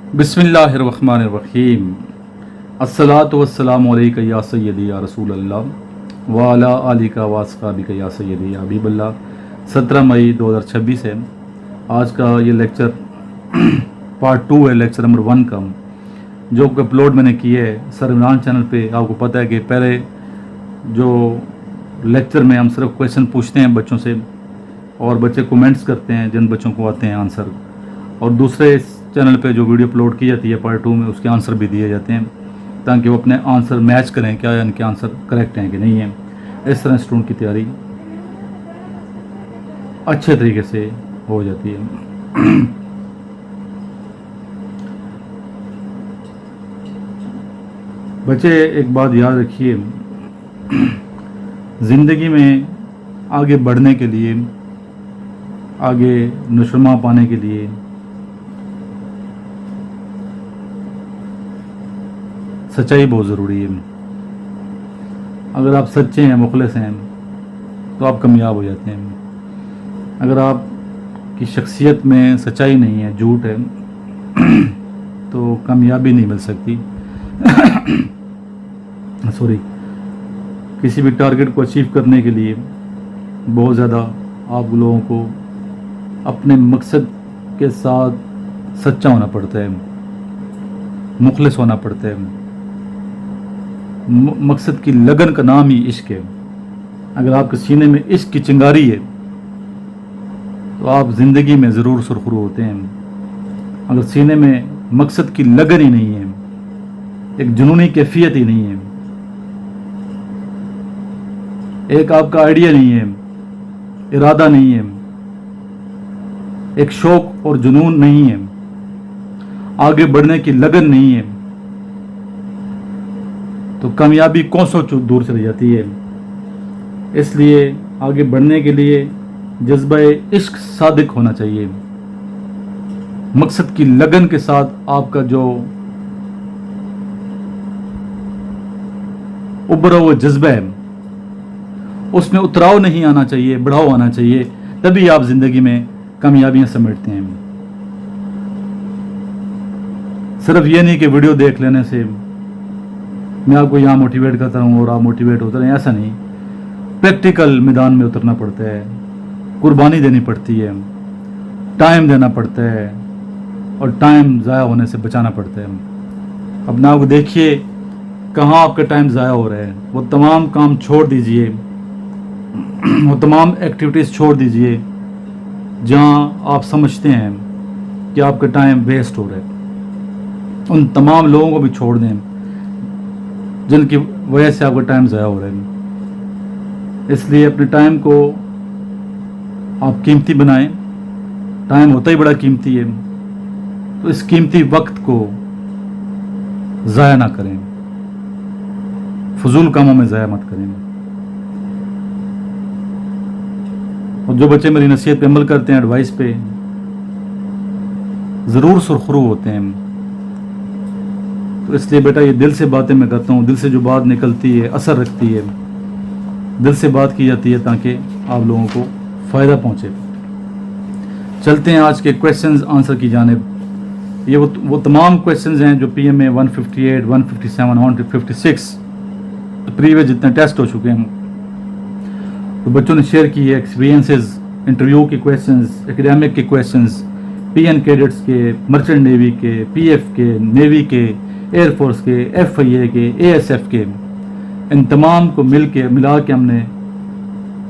बिस्मिल्लाहिर्रहमानिर्रहीम। अस्सलातु वस्सलामु अलैका या सय्यदी या रसूल अल्लाह व अला आलिका व अस्हाबिका या सय्यदी या हबीबल्लाह। 17 मई 2026 है। आज का ये लेक्चर पार्ट 2 है, लेक्चर नंबर 1 का, जो अपलोड मैंने किए है सर इमरान चैनल पे। आपको पता है कि पहले जो लेक्चर में हम सिर्फ क्वेश्चन पूछते हैं बच्चों से और बच्चे कमेंट्स करते हैं जिन बच्चों को आते हैं आंसर, और दूसरे चैनल पे जो वीडियो अपलोड की जाती है पार्ट 2 में उसके आंसर भी दिए जाते हैं ताकि वो अपने आंसर मैच करें क्या इनके आंसर करेक्ट हैं कि नहीं है। इस तरह स्टूडेंट की तैयारी अच्छे तरीके से हो जाती है। बच्चे एक बात याद रखिए, ज़िंदगी में आगे बढ़ने के लिए, आगे नशोमा पाने के लिए सच्चाई बहुत ज़रूरी है। अगर आप सच्चे हैं, मुखलिस हैं, तो आप कामयाब हो जाते हैं। अगर आपकी शख्सियत में सच्चाई नहीं है, झूठ है, तो कामयाबी नहीं मिल सकती। सॉरी, किसी भी टारगेट को अचीव करने के लिए बहुत ज़्यादा आप लोगों को अपने मकसद के साथ सच्चा होना पड़ता है, मुखलिस होना पड़ता है। मकसद की लगन का नाम ही इश्क है। अगर आपके सीने में इश्क की चिंगारी है तो आप ज़िंदगी में ज़रूर सुरखरू होते हैं। अगर सीने में मकसद की लगन ही नहीं है, एक जुनूनी कैफियत ही नहीं है, एक आपका आइडिया नहीं है, इरादा नहीं है, एक शौक और जुनून नहीं है, आगे बढ़ने की लगन नहीं है, तो कामयाबी कोसों दूर चली जाती है। इसलिए आगे बढ़ने के लिए जज्बा इश्क सादिक होना चाहिए। मकसद की लगन के साथ आपका जो उभरा हुआ जज्बा है उसमें उतराव नहीं आना चाहिए, बढ़ाव आना चाहिए, तभी आप जिंदगी में कामयाबियां समेटते हैं। सिर्फ ये नहीं कि वीडियो देख लेने से मैं आपको यहाँ मोटिवेट करता हूँ और आप मोटिवेट होते रहें, ऐसा नहीं। प्रैक्टिकल मैदान में उतरना पड़ता है, कुर्बानी देनी पड़ती है, टाइम देना पड़ता है और टाइम ज़ाया होने से बचाना पड़ता है। अपने आप को देखिए कहाँ आपका टाइम ज़ाया हो रहा है। वो तमाम काम छोड़ दीजिए, वो तमाम एक्टिविटीज़ छोड़ दीजिए जहाँ आप समझते हैं कि आपका टाइम वेस्ट हो रहा है। उन तमाम लोगों को भी छोड़ दें जिनकी वजह से आपका टाइम ज़ाया हो रहा है। इसलिए अपने टाइम को आप कीमती बनाएं। टाइम होता ही बड़ा कीमती है, तो इस कीमती वक्त को ज़ाया ना करें, फजूल कामों में ज़ाया मत करें। और जो बच्चे मेरी नसीहत पे अमल करते हैं, एडवाइस पे, ज़रूर सुरखरू होते हैं। तो इसलिए बेटा ये दिल से बातें मैं करता हूँ, दिल से जो बात निकलती है असर रखती है, दिल से बात की जाती है ताकि आप लोगों को फ़ायदा पहुँचे। चलते हैं आज के क्वेश्चंस आंसर की जानिब। ये वो तमाम क्वेश्चंस हैं जो PMA 158, 157, 156 प्रीवियस जितने टेस्ट हो चुके हैं तो बच्चों ने शेयर की है। एक्सपीरियंसेस, इंटरव्यू के क्वेश्चंस, एकेडमिक के क्वेश्चंस, PN कैडेट्स के, मर्चेंट नेवी के, PF के, नेवी के, एयरफोर्स के, FIA के, ASF के, इन तमाम को मिला के हमने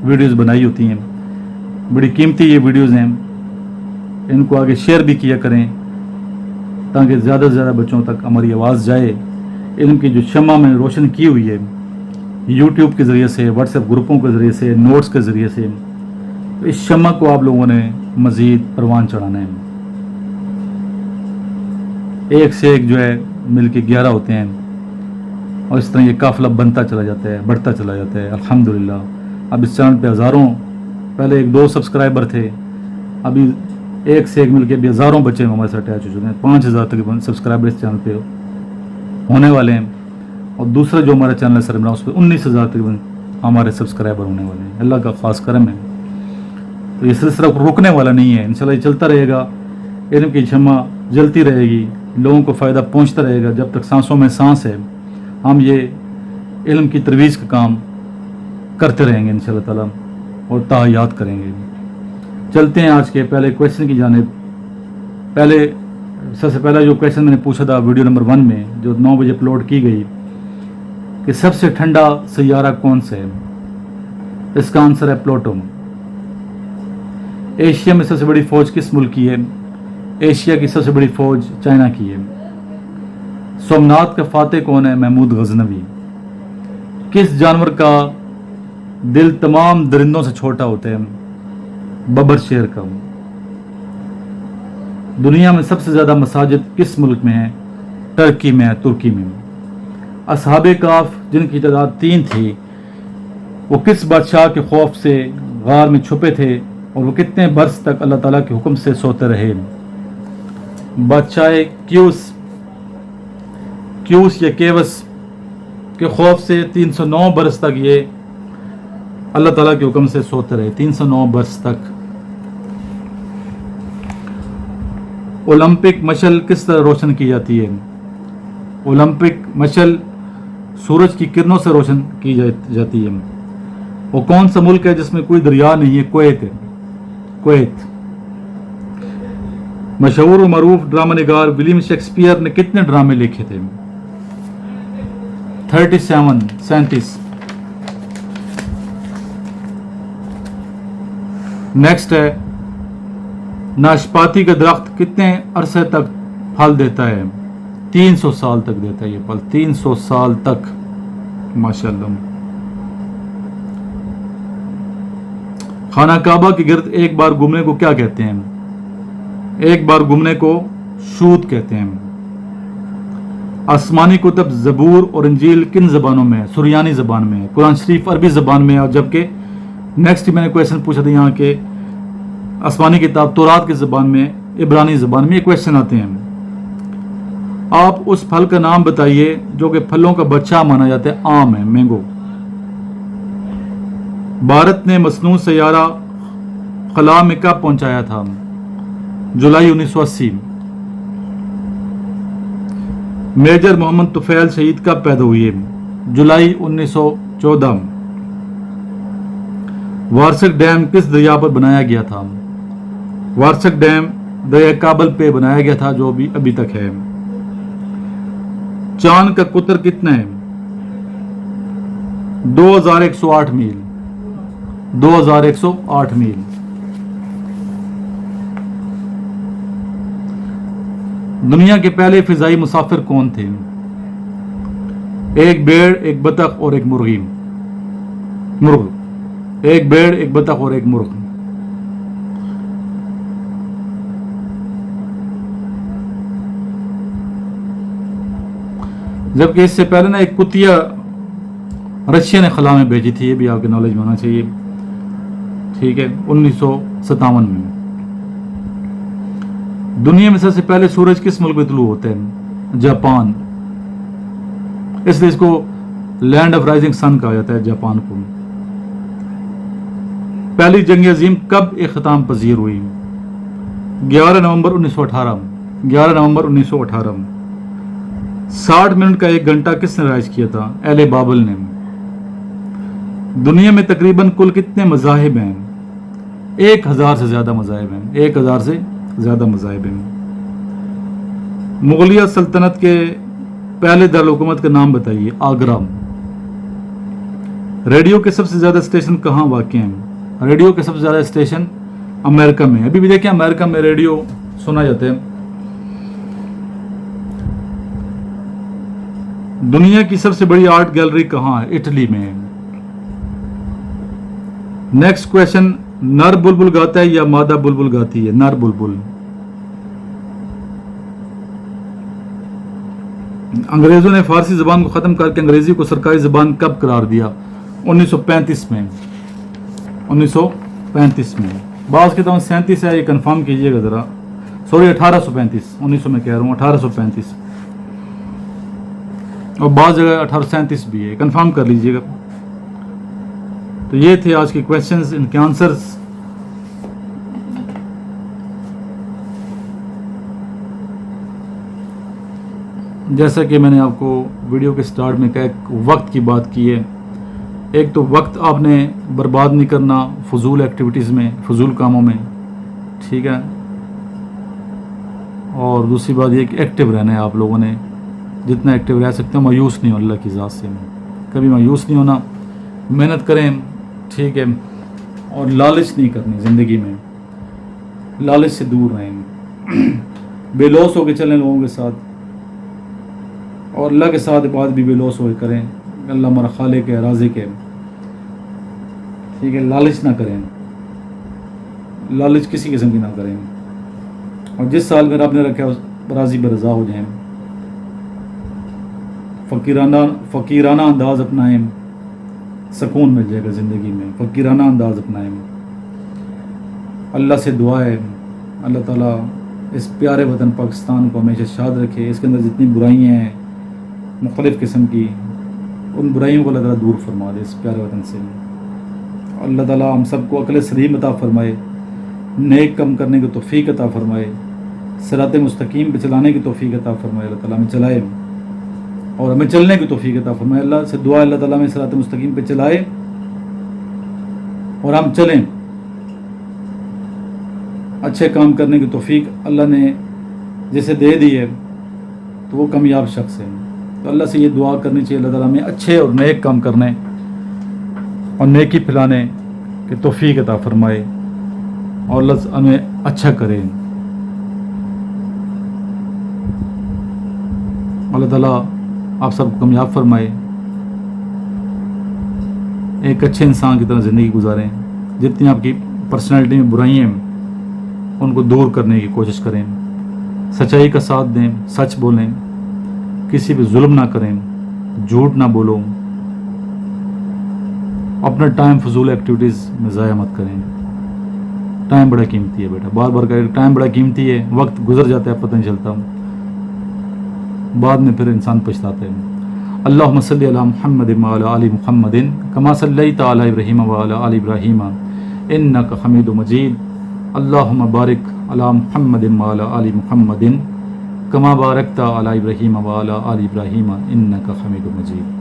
वीडियोस बनाई होती हैं। बड़ी कीमती ये वीडियोस हैं, इनको आगे शेयर भी किया करें ताकि ज़्यादा से ज़्यादा बच्चों तक हमारी आवाज़ जाए। इल्म की जो शम्मा में रोशन की हुई है यूट्यूब के ज़रिए से, व्हाट्सएप ग्रुपों के ज़रिए से, नोट्स के ज़रिए से, तो इस शम्मा को आप लोगों ने मज़ीद परवान चढ़ाना है। एक से एक जो है मिल के 11 होते हैं और इस तरह ये काफ़िला बनता चला जाता है, बढ़ता चला जाता है। अल्हम्दुलिल्लाह अब इस चैनल पे हज़ारों, पहले 1-2 सब्सक्राइबर थे, अभी एक से एक मिल के भी हज़ारों बच्चे हमारे साथ अटैच हो चुके हैं। 5000 तक सब्सक्राइबर इस चैनल पे होने वाले हैं और दूसरा जो हमारा चैनल है सर इमरान, उस पर 19,000 तक हमारे सब्सक्राइबर होने वाले हैं। अल्लाह का ख़ास करम है। तो ये सिलसिला रुकने वाला नहीं है, इंशाल्लाह ये चलता रहेगा। इल्म की शम्मा जलती रहेगी, लोगों को फ़ायदा पहुंचता रहेगा। जब तक सांसों में सांस है हम ये इल्म की तरवीज़ का काम करते रहेंगे इंशाअल्लाह ताला और ताहयात करेंगे। चलते हैं आज के पहले क्वेश्चन की जानिब। सबसे पहला जो क्वेश्चन मैंने पूछा था वीडियो नंबर 1 में, जो 9 बजे अपलोड की गई, कि सबसे ठंडा सैयारा कौन सा है? इसका आंसर है प्लूटो। एशिया में सबसे बड़ी फौज किस मुल्क की है? एशिया की सबसे बड़ी फौज चाइना की है। सोमनाथ का फातेह कौन है? महमूद गजनवी। किस जानवर का दिल तमाम दरिंदों से छोटा होता है? बबर शेर का। दुनिया में सबसे ज़्यादा मसाजिद किस मुल्क में है? टर्की में है, तुर्की में। असहाबे काफ जिनकी तादाद 3 थी, वो किस बादशाह के खौफ से गार में छुपे थे और वो कितने बरस तक अल्लाह ताला के हुक्म से सोते रहे? बादशाह क्यूस या केवस के खौफ से 309 बरस तक ये अल्लाह ताला के हुक्म से सोते रहे, 309 बरस तक। ओलंपिक मशल किस तरह रोशन की जाती है? ओलंपिक मशल सूरज की किरणों से रोशन की जाती है। वो कौन सा मुल्क है जिसमें कोई दरिया नहीं है? कुवैत है, कुवैत। मशहूर और मरूफ ड्रामा निगार विलियम शेक्सपियर ने कितने ड्रामे लिखे थे? 37। नेक्स्ट है, नाशपाती का दरख्त कितने अरसे तक फल देता है? 300 साल तक देता है ये फल, 300 साल तक, माशाअल्लाह। खाना काबा के गिर्द एक बार घूमने को क्या कहते हैं? एक बार घूमने को शूद कहते हैं। आसमानी कुतुब ज़बूर और इंजील किन ज़बानों में है? सुरियानी ज़बान में है। कुरान शरीफ अरबी ज़बान में है। और जबकि नेक्स्ट मैंने क्वेश्चन पूछा था यहाँ के आसमानी किताब तौरात की ज़बान में, इब्रानी ज़बान में ये क्वेश्चन आते हैं। आप उस फल का नाम बताइए जो कि फलों का बच्चा माना जाता है। आम है, मैंगो। भारत ने मसनू सैयारा खला में कब पहुंचाया था? जुलाई 1980। मेजर मोहम्मद तुफैल शहीद कब पैदा हुए? जुलाई 1914। वार्षिक डैम किस दरिया पर बनाया गया था? वार्षिक डैम दरिया काबल पे बनाया गया था, जो भी अभी तक है। चांद का कुतर कितना है? 2108 मील, 2108 मील। दुनिया के पहले फिजाई मुसाफिर कौन थे? एक भेड़, एक बतख और एक मुर्ग। एक भेड़, एक बतख और एक मुर्ग। जबकि इससे पहले ना एक कुतिया रशिया ने खला में भेजी थी, ये भी आपके नॉलेज में होना चाहिए। ठीक है, 1957 में। दुनिया में सबसे पहले सूरज किस मुल्क में तुलू होते हैं? जापान। इसलिए इसको लैंड ऑफ राइजिंग सन कहा जाता है, जापान को। पहली जंग अजीम कब इख्तिताम पजीर हुई? 11 नवंबर 1918। 11 नवंबर 1918। 60 मिनट का 1 घंटा किसने राइज किया था? एले बाबल ने। दुनिया में तकरीबन कुल कितने मज़ाहिब हैं? 1000 से ज़्यादा मज़ाहिब हैं, 1000 से ज़्यादा मज़ाहिब हैं। मुगलिया सल्तनत के पहले दारुल हुकूमत का नाम बताइए। आगरा। रेडियो के सबसे ज़्यादा स्टेशन कहाँ वाक़ हैं? रेडियो के सबसे ज़्यादा स्टेशन अमेरिका में। अभी भी देखिए अमेरिका में रेडियो सुना जाता है। दुनिया की सबसे बड़ी आर्ट गैलरी कहाँ है? इटली में। नेक्स्ट क्वेश्चन, नर बुलबुल गाता है या मादा बुलबुल गाती है? नर बुलबुल। अंग्रेजों ने फारसी जबान को खत्म करके अंग्रेजी को सरकारी जबान कब करार दिया? 1935 में। 1935 में। बात कहता हूँ 37 है, ये कंफर्म कीजिएगा जरा। सॉरी 1835, 1900 में कह रहा हूँ, 1835। और बाद जगह 1837 भी है, कंफर्म कर लीजिएगा। तो ये थे आज के क्वेश्चंस, इनके आंसर्स। جیسا کہ میں نے آپ کو ویڈیو کے سٹارٹ میں کہا، ایک وقت کی بات کی ہے. ایک تو وقت آپ نے برباد نہیں کرنا فضول ایکٹیویٹیز میں، فضول کاموں میں، ٹھیک ہے. اور دوسری بات یہ کہ ایکٹیو رہنا ہے. آپ لوگوں نے جتنا ایکٹیو رہ سکتے ہو، مایوس نہیں ہو اللہ کی ذات سے، کبھی مایوس نہیں ہونا. محنت کریں، ٹھیک ہے. اور لالچ نہیں کرنی زندگی میں، لالچ سے دور رہیں. بے لوث ہو کے چلیں لوگوں کے ساتھ، اور اللہ کے ساتھ بات بھی بے لوث ہو کے کریں. اللہ ہمارا خالق ہے، رازق ہے، ٹھیک ہے. لالچ نہ کریں، لالچ کسی قسم کی نہ کریں. اور جس سال میں رب نے رکھا اس راضی برضا ہو جائیں. فقیرانہ انداز اپنائیں، سکون مل جائے گا زندگی میں. فقیرانہ انداز اپنائیں. اللہ سے دعا ہے اللہ تعالیٰ اس پیارے وطن پاکستان کو ہمیشہ شاد رکھے. اس کے اندر جتنی برائیاں ہیں مختلف قسم کی، ان برائیوں کو اللہ تعالیٰ دور فرما دے اس پیارے وطن سے. اللہ تعالیٰ ہم سب کو عقل سلیم عطا فرمائے، نیک کم کرنے کی توفیق عطا فرمائے، صراط مستقیم پہ چلانے کی توفیق عطا فرمائے. اللہ تعالیٰ ہمیں چلائے اور ہمیں چلنے کی توفیق عطا فرمائے. اللہ سے دعا اللہ تعالیٰ ہمیں صراط مستقیم پہ چلائے اور ہم چلیں. اچھے کام کرنے کی توفیق اللہ نے جسے دے دی ہے تو وہ کامیاب شخص ہے. تو اللہ سے یہ دعا کرنی چاہیے اللہ تعالیٰ ہمیں اچھے اور نیک کام کرنے اور نیکی پھیلانے کی توفیق عطا فرمائے اور اللہ ہمیں اچھا کرے. اللہ تعالیٰ آپ سب کو کامیاب فرمائے. ایک اچھے انسان کی طرح زندگی گزاریں. جتنی آپ کی پرسنالٹی میں برائیاں ہیں ان کو دور کرنے کی کوشش کریں. سچائی کا ساتھ دیں، سچ بولیں، کسی پہ ظلم نہ کریں، جھوٹ نہ بولو. اپنا ٹائم فضول ایکٹیویٹیز میں ضائع مت کریں. ٹائم بڑا قیمتی ہے بیٹا، بار بار کہہ، ٹائم بڑا قیمتی ہے. وقت گزر جاتا ہے پتہ نہیں چلتا، بعد میں پھر انسان پچھتاتا ہے. اللہم صلی علی محمد وعلی آل محمد کما صلیت علی ابراہیم وعلی آل ابراہیم انک حمید مجید. اللہم بارک علی محمد وعلی آل محمد کما بارکت علی ابراہیم وعلی آل ابراہیم انک حمید مجید.